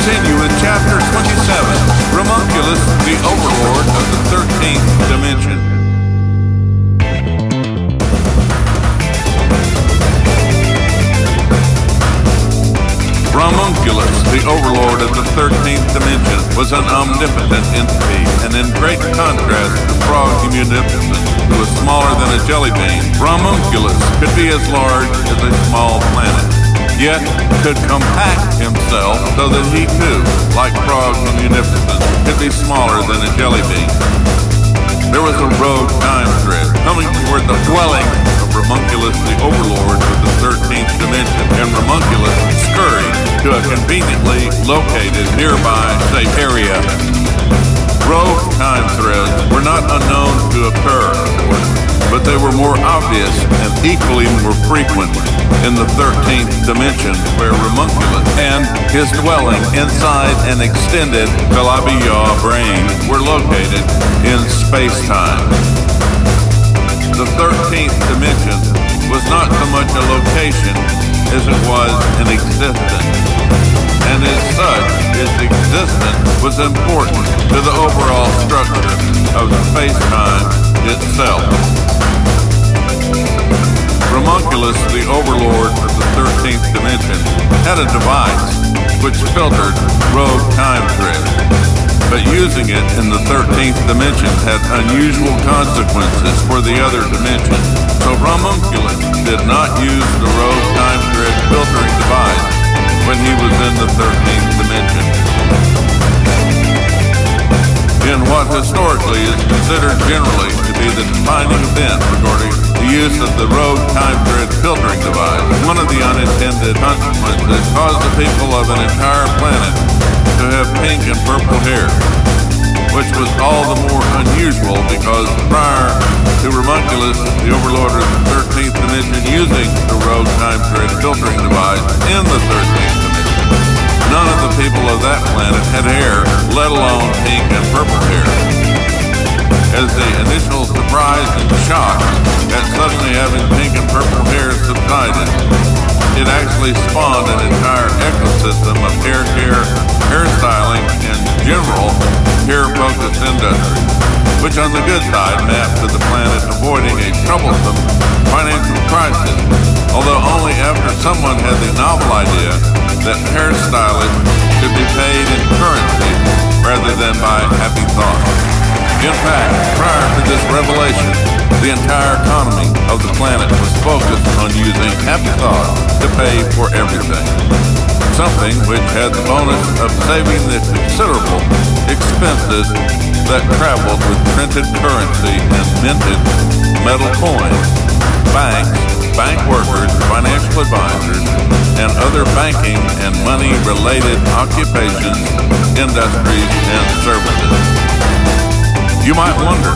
continue with Chapter 27, Ramunculus the Overlord of the 13th Dimension. Ramunculus, the Overlord of the 13th Dimension, was an omnipotent entity, and in great contrast to Frog Munificent, who was smaller than a jelly bean, Ramunculus could be as large as a small planet, yet could compact himself so that he too, like Frog Munificent, could be smaller than a jelly bean. There was a rogue time thread coming toward the dwelling of Ramunculus the Overlord of the 13th Dimension, and Ramunculus scurried to a conveniently located nearby safe area. Rogue time threads were not unknown to occur, of course, but they were more obvious and equally more frequent in the 13th Dimension, where Ramunculus and his dwelling inside an extended Calabi-Yaw brain were located in space-time. The 13th Dimension was not so much a location as it was an existence, and as such, its existence was important to the overall structure of space-time itself. Ramunculus, the Overlord of the 13th Dimension, had a device which filtered rogue time threads, but using it in the 13th Dimension had unusual consequences for the other dimensions. So Ramunculus did not use the rogue time thread filtering device when he was in the 13th Dimension. In what historically is considered generally to be the defining event regarding the use of the rogue time thread filtering device, one of the unintended consequences caused the people of an entire planet to have pink and purple hair, which was all the more unusual because prior to Ramunculus, the Overlord of the 13th Dimension, using the rogue time thread filtering device in the 13th Dimension, none of the people of that planet had hair, let alone pink and purple hair. As the initial surprise and shock at suddenly having pink and purple hair subsided, it actually spawned an entire ecosystem of hair care, hairstyling, and general hair-focused industry, which on the good side mapped to the planet avoiding a troublesome financial crisis, although only after someone had the novel idea that hairstylists could be paid in currency rather than by happy thoughts. In fact, prior to this revelation, the entire economy of the planet was focused on using happy thoughts to pay for everything, something which had the bonus of saving the considerable expenses that traveled with printed currency and minted metal coins. Banks, bank workers, financial advisors, and other banking and money-related occupations, industries, and services. You might wonder,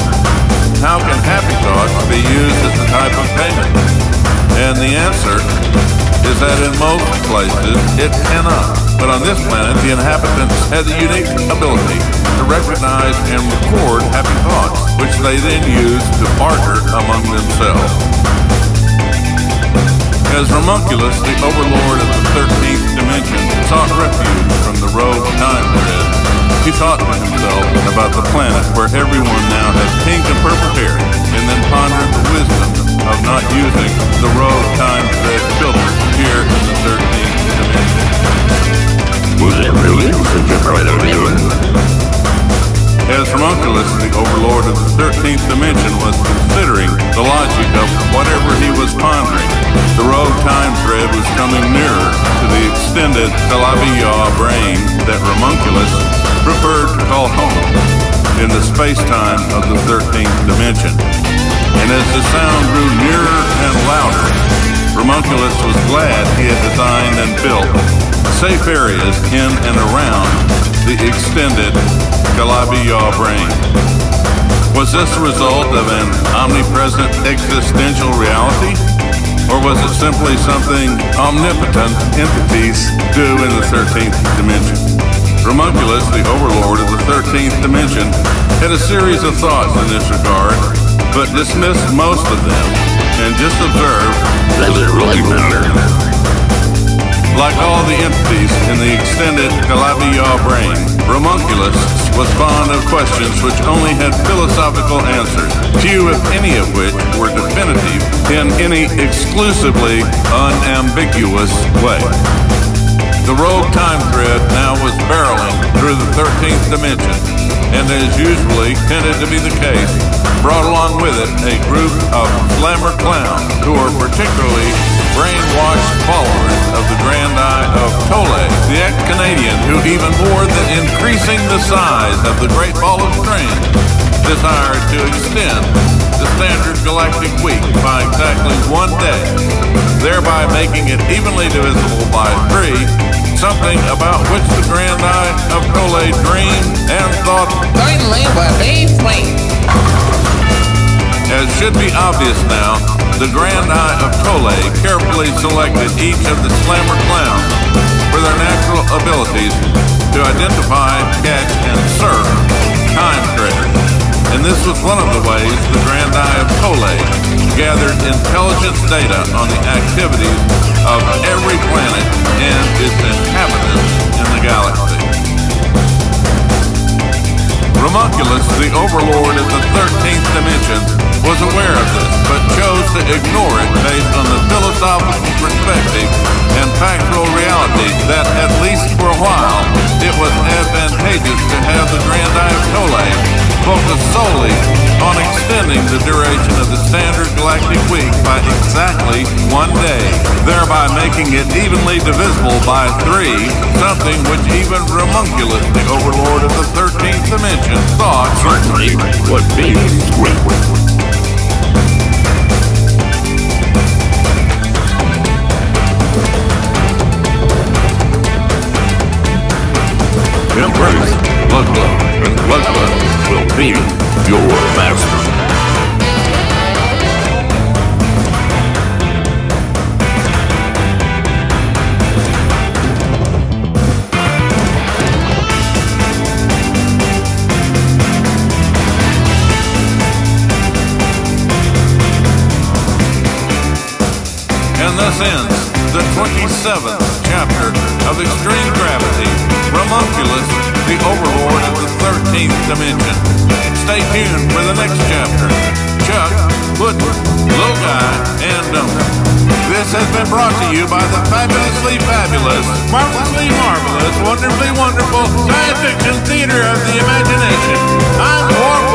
how can happy thoughts be used as a type of payment? And the answer is that in most places it cannot. But on this planet, the inhabitants had the unique ability to recognize and record happy thoughts, which they then used to barter among themselves. As Ramunculus, the Overlord of the 13th Dimension, sought refuge from the rogue time thread, he thought to himself about the planet where everyone now has pink and purple hair, and then pondered the wisdom of not using the rogue time thread filter here in the 13th Dimension. As Ramunculus, the Overlord of the 13th Dimension, was considering the logic of whatever he was pondering, the rogue time thread was coming nearer to the extended Calabi-Yaw brain that Ramunculus preferred to call home in the space-time of the 13th Dimension. And as the sound grew nearer and louder, Ramunculus was glad he had designed and built safe areas in and around the extended Calabi-Yaw brain. Was this the result of an omnipresent existential reality? Or was it simply something omnipotent entities do in the 13th Dimension? Ramunculus, the Overlord of the 13th Dimension, had a series of thoughts in this regard, but dismissed most of them and just observed, does it really matter? Like all the entities in the extended Calabi-Yaw brain, Ramunculus was fond of questions which only had philosophical answers, few if any of which were definitive in any exclusively unambiguous way. The rogue time thread now was barreling through the 13th dimension, and as usually tended to be the case, brought along with it a group of slammer clowns who were particularly brainwashed followers of the Grand Eye of Tole, the ex-Canadian who, even more than increasing the size of the Great Ball of String, desired to extend the standard galactic week by exactly 1 day, thereby making it evenly divisible by 3, something about which the Grand Eye of Tole dreamed and thought Finally, what they think. As should be obvious now, the Grand Eye of Tole carefully selected each of the slammer clowns for their natural abilities to identify, catch, and surf time threads. And this was one of the ways the Grand Eye of Tole gathered intelligence data on the activities of every planet and its inhabitants in the galaxy. Ramunculus the Overlord of the 13th Dimension was aware of this, but chose to ignore it based on the philosophical perspective and factual reality that, at least for a while, it was advantageous to have the Grand Eye of Tole focus solely on extending the duration of the standard galactic week by exactly 1 day, thereby making it evenly divisible by 3, something which even Ramunculus the Overlord of the 13th Dimension thought certainly would be great. Embrace blood love, and blood love will be your master. And thus ends the 27th chapter of Extreme Gravity, Ramunculus the Overlord of the 13th Dimension. Stay tuned for the next chapter. Chuck, Woodward, Little Guy, and Donut. This has been brought to you by the fabulously fabulous, marvelously marvelous, wonderfully wonderful science fiction theater of the imagination. I'm Orwell.